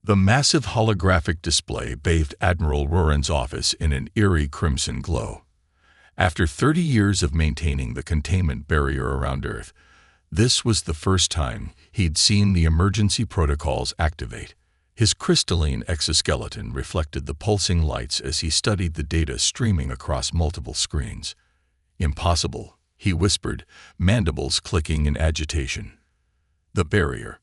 The massive holographic display bathed Admiral Roran's office in an eerie crimson glow. After 30 years of maintaining the containment barrier around Earth, this was the first time he'd seen the emergency protocols activate. His crystalline exoskeleton reflected the pulsing lights as he studied the data streaming across multiple screens. "Impossible," he whispered, mandibles clicking in agitation. The barrier,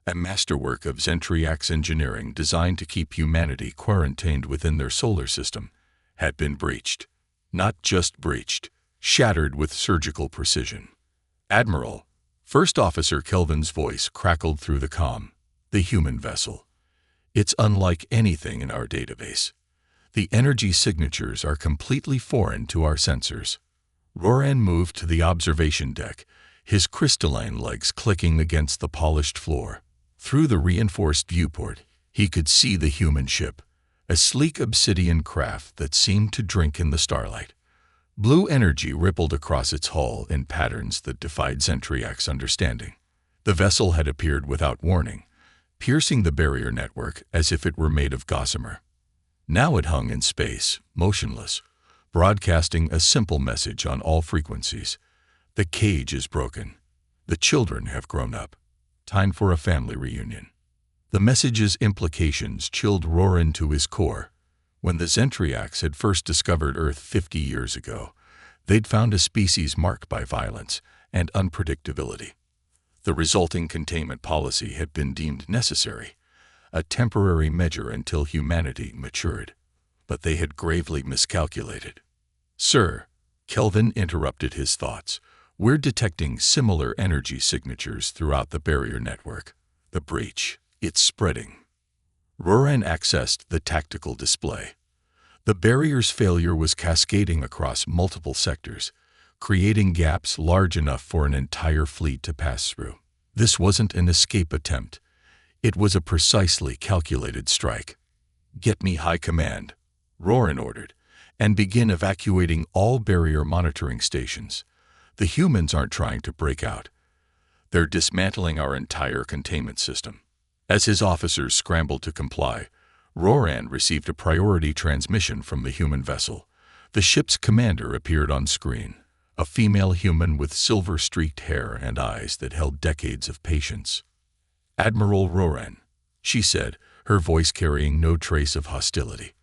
a masterwork of Zentriax engineering designed to keep humanity quarantined within their solar system, had been breached. Not just breached, shattered with surgical precision. "Admiral," First Officer Kelvin's voice crackled through the comm. "The human vessel. It's unlike anything in our database. The energy signatures are completely foreign to our sensors." Roran moved to the observation deck, his crystalline legs clicking against the polished floor. Through the reinforced viewport, he could see the human ship, a sleek obsidian craft that seemed to drink in the starlight. Blue energy rippled across its hull in patterns that defied Zentriac's understanding. The vessel had appeared without warning, piercing the barrier network as if it were made of gossamer. Now it hung in space, motionless, broadcasting a simple message on all frequencies. "The cage is broken. The children have grown up. Time for a family reunion." The message's implications chilled Roran to his core. When the Zentriacs had first discovered Earth 50 years ago, they'd found a species marked by violence and unpredictability. The resulting containment policy had been deemed necessary, a temporary measure until humanity matured. But they had gravely miscalculated. "Sir," Kelvin interrupted his thoughts, "we're detecting similar energy signatures throughout the barrier network. The breach, it's spreading." Roran accessed the tactical display. The barrier's failure was cascading across multiple sectors, creating gaps large enough for an entire fleet to pass through. This wasn't an escape attempt. It was a precisely calculated strike. "Get me high command," Roran ordered, "and begin evacuating all barrier monitoring stations. The humans aren't trying to break out. They're dismantling our entire containment system." As his officers scrambled to comply, Roran received a priority transmission from the human vessel. The ship's commander appeared on screen, a female human with silver-streaked hair and eyes that held decades of patience. "Admiral Roran," she said, her voice carrying no trace of hostility.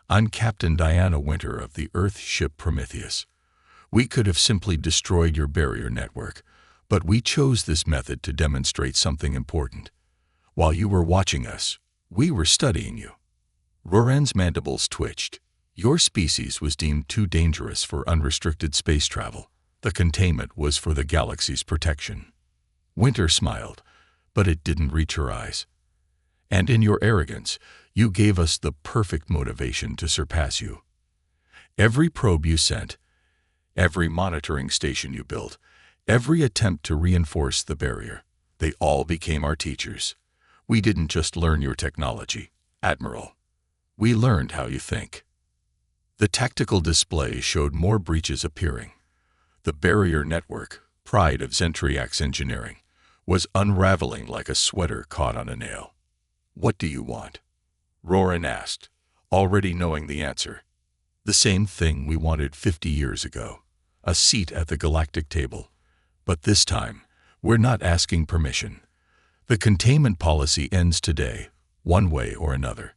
"I'm Captain Diana Winter of the Earth ship Prometheus. We could have simply destroyed your barrier network, but we chose this method to demonstrate something important. While you were watching us, we were studying you." Roran's mandibles twitched. "Your species was deemed too dangerous for unrestricted space travel. The containment was for the galaxy's protection." Winter smiled, but it didn't reach her eyes. "And in your arrogance, you gave us the perfect motivation to surpass you. Every probe you sent, every monitoring station you built, every attempt to reinforce the barrier, they all became our teachers. We didn't just learn your technology, Admiral. We learned how you think." The tactical display showed more breaches appearing. The barrier network, pride of Zentriac's engineering, was unraveling like a sweater caught on a nail. "What do you want?" Roran asked, already knowing the answer. "The same thing we wanted 50 years ago, a seat at the Galactic table. But this time, we're not asking permission. The containment policy ends today, one way or another.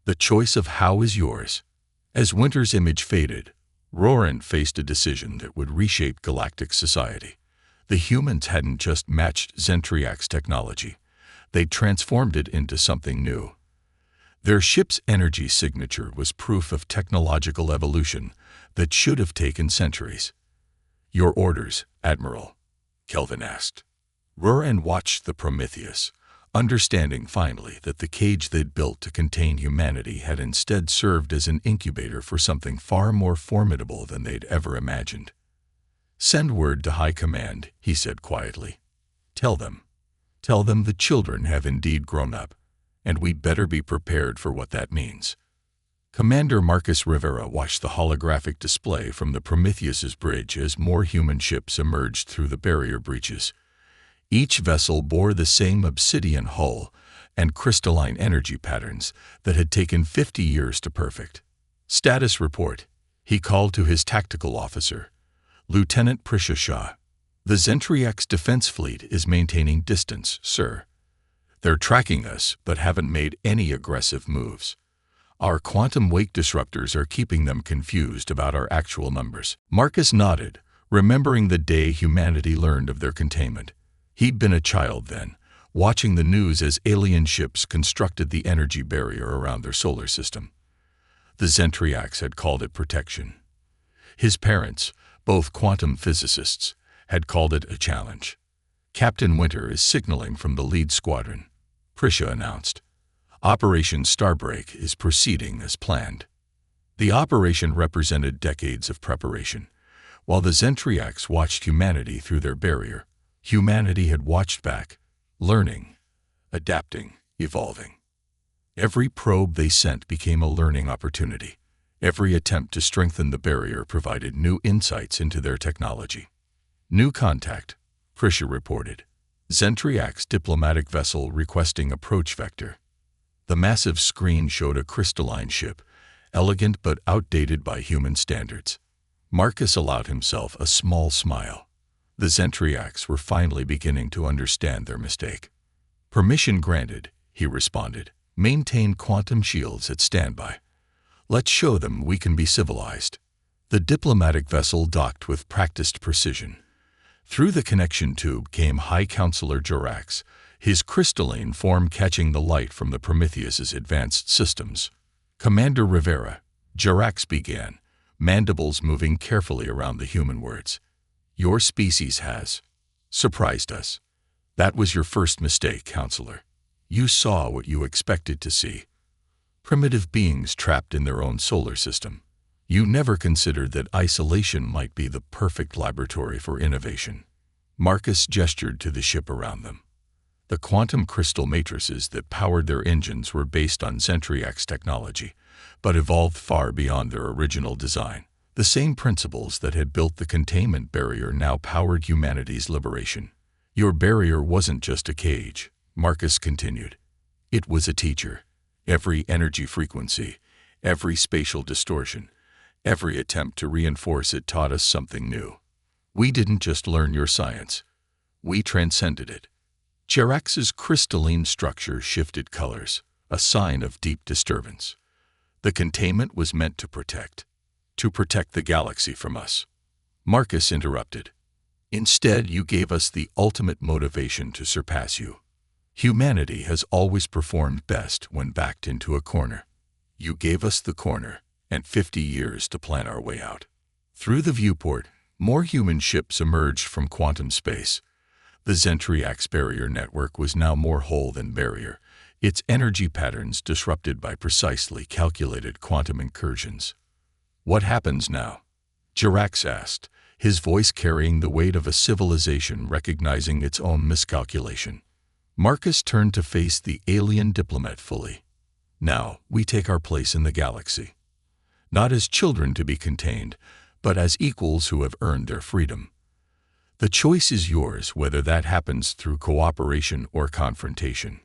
The choice of how is yours." As Winter's image faded, Roran faced a decision that would reshape galactic society. The humans hadn't just matched Zentriac's technology. They'd transformed it into something new. Their ship's energy signature was proof of technological evolution that should have taken centuries. "Your orders, Admiral?" Kelvin asked. Roran watched the Prometheus, understanding finally that the cage they'd built to contain humanity had instead served as an incubator for something far more formidable than they'd ever imagined. "Send word to High Command," he said quietly. Tell them the children have indeed grown up, and we better be prepared for what that means." Commander Marcus Rivera watched the holographic display from the Prometheus's bridge as more human ships emerged through the barrier breaches. Each vessel bore the same obsidian hull and crystalline energy patterns that had taken 50 years to perfect. Status report. He called to his tactical officer, Lieutenant Prisha Shah. The Zentriax defense fleet is maintaining distance, sir. They're tracking us but haven't made any aggressive moves. Our quantum wake disruptors are keeping them confused about our actual numbers. Marcus nodded, remembering the day humanity learned of their containment. He'd been a child then, watching the news as alien ships constructed the energy barrier around their solar system. The Zentriax had called it protection. His parents, both quantum physicists, had called it a challenge. Captain Winter is signaling from the lead squadron, Prisha announced. Operation Starbreak is proceeding as planned. The operation represented decades of preparation. While the Zentriax watched humanity through their barrier, humanity had watched back, learning, adapting, evolving. Every probe they sent became a learning opportunity. Every attempt to strengthen the barrier provided new insights into their technology. New contact, Prisha reported. Zentriax diplomatic vessel requesting approach vector. The massive screen showed a crystalline ship, elegant but outdated by human standards. Marcus allowed himself a small smile. The Zentriax were finally beginning to understand their mistake. Permission granted, he responded. Maintain quantum shields at standby. Let's show them we can be civilized. The diplomatic vessel docked with practiced precision. Through the connection tube came High Counselor Jarax, his crystalline form catching the light from the Prometheus's advanced systems. Commander Rivera, Jarax began, mandibles moving carefully around the human words. Your species has surprised us. That was your first mistake, Counselor. You saw what you expected to see. Primitive beings trapped in their own solar system. You never considered that isolation might be the perfect laboratory for innovation. Marcus gestured to the ship around them. The quantum crystal matrices that powered their engines were based on Zentriax technology, but evolved far beyond their original design. The same principles that had built the containment barrier now powered humanity's liberation. Your barrier wasn't just a cage, Marcus continued. It was a teacher. Every energy frequency, every spatial distortion, every attempt to reinforce it taught us something new. We didn't just learn your science. We transcended it. Jarax's crystalline structure shifted colors, a sign of deep disturbance. The containment was meant to protect the galaxy from us. Marcus interrupted. Instead, you gave us the ultimate motivation to surpass you. Humanity has always performed best when backed into a corner. You gave us the corner and 50 years to plan our way out. Through the viewport, more human ships emerged from quantum space. The Zentriax barrier network was now more whole than barrier, its energy patterns disrupted by precisely calculated quantum incursions. What happens now? Jarax asked, his voice carrying the weight of a civilization recognizing its own miscalculation. Marcus turned to face the alien diplomat fully. Now, we take our place in the galaxy. Not as children to be contained, but as equals who have earned their freedom. The choice is yours whether that happens through cooperation or confrontation.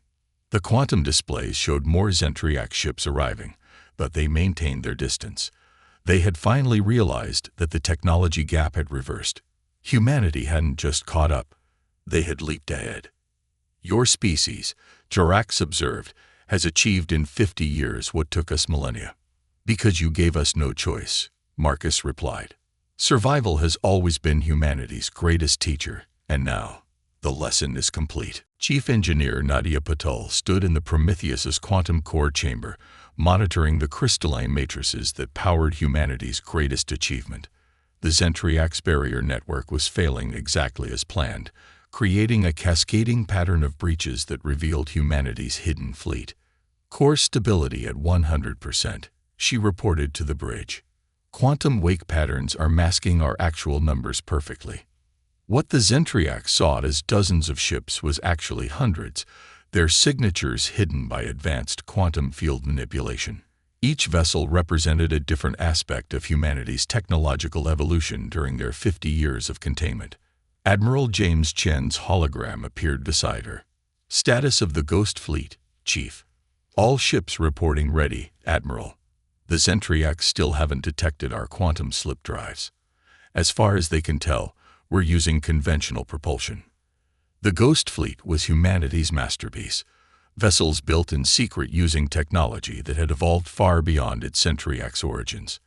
The quantum displays showed more Zentriax ships arriving, but they maintained their distance. They had finally realized that the technology gap had reversed. Humanity hadn't just caught up, they had leaped ahead. Your species, Jarax observed, has achieved in 50 years what took us millennia. Because you gave us no choice, Marcus replied. Survival has always been humanity's greatest teacher, and now, the lesson is complete. Chief Engineer Nadia Patel stood in the Prometheus's quantum core chamber, monitoring the crystalline matrices that powered humanity's greatest achievement. The Zentriax barrier network was failing exactly as planned, creating a cascading pattern of breaches that revealed humanity's hidden fleet. Core stability at 100%, she reported to the bridge. Quantum wake patterns are masking our actual numbers perfectly. What the Zentriax saw as dozens of ships was actually hundreds, their signatures hidden by advanced quantum field manipulation. Each vessel represented a different aspect of humanity's technological evolution during their 50 years of containment. Admiral James Chen's hologram appeared beside her. Status of the Ghost Fleet, Chief. All ships reporting ready, Admiral. The Zentriacs still haven't detected our quantum slip drives. As far as they can tell, we're using conventional propulsion. The Ghost Fleet was humanity's masterpiece, vessels built in secret using technology that had evolved far beyond its Zentriac's origins.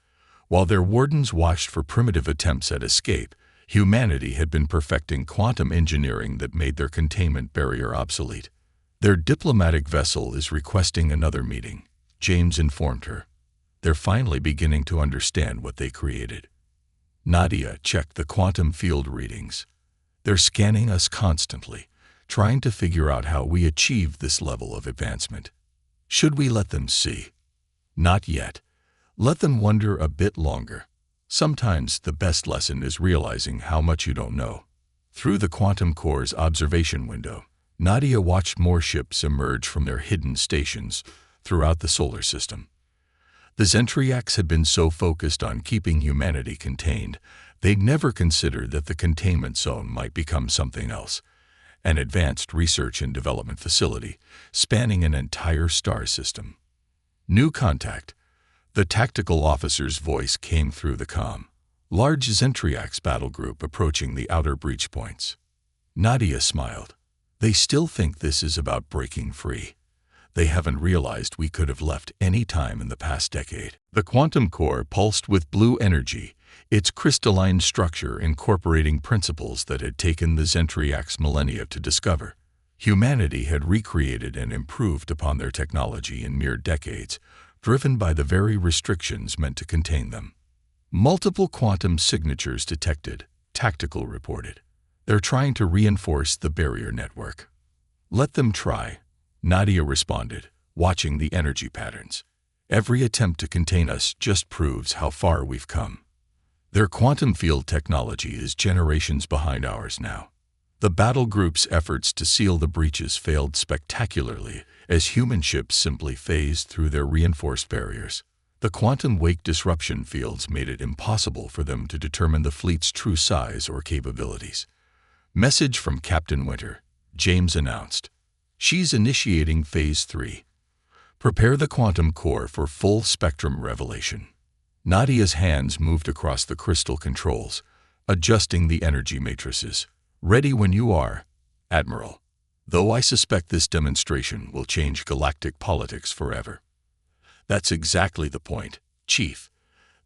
While their wardens watched for primitive attempts at escape, humanity had been perfecting quantum engineering that made their containment barrier obsolete. Their diplomatic vessel is requesting another meeting, James informed her. They're finally beginning to understand what they created. Nadia checked the quantum field readings. They're scanning us constantly, trying to figure out how we achieved this level of advancement. Should we let them see? Not yet. Let them wonder a bit longer. Sometimes the best lesson is realizing how much you don't know. Through the quantum core's observation window, Nadia watched more ships emerge from their hidden stations throughout the solar system. The Zentriacs had been so focused on keeping humanity contained, they'd never considered that the containment zone might become something else, an advanced research and development facility spanning an entire star system. New contact. The tactical officer's voice came through the comm. Large Zentriacs battle group approaching the outer breach points. Nadia smiled. They still think this is about breaking free. They haven't realized we could have left any time in the past decade. The quantum core pulsed with blue energy, its crystalline structure incorporating principles that had taken the Zentriacs millennia to discover. Humanity had recreated and improved upon their technology in mere decades, driven by the very restrictions meant to contain them. Multiple quantum signatures detected, Tactical reported. They're trying to reinforce the barrier network. Let them try, Nadia responded, watching the energy patterns. Every attempt to contain us just proves how far we've come. Their quantum field technology is generations behind ours now. The battle group's efforts to seal the breaches failed spectacularly as human ships simply phased through their reinforced barriers. The quantum wake disruption fields made it impossible for them to determine the fleet's true size or capabilities. Message from Captain Winter, James announced. She's initiating Phase 3. Prepare the quantum core for full spectrum revelation. Nadia's hands moved across the crystal controls, adjusting the energy matrices. Ready when you are, Admiral. Though I suspect this demonstration will change galactic politics forever. That's exactly the point, Chief.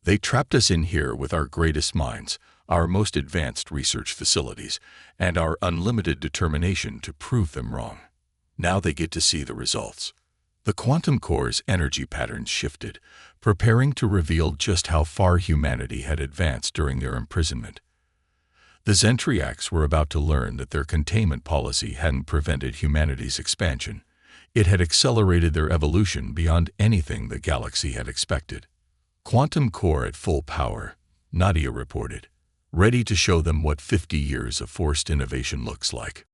They trapped us in here with our greatest minds, our most advanced research facilities, and our unlimited determination to prove them wrong. Now they get to see the results. The quantum core's energy patterns shifted, preparing to reveal just how far humanity had advanced during their imprisonment. The Zentriacs were about to learn that their containment policy hadn't prevented humanity's expansion. It had accelerated their evolution beyond anything the galaxy had expected. Quantum core at full power, Nadia reported, ready to show them what 50 years of forced innovation looks like.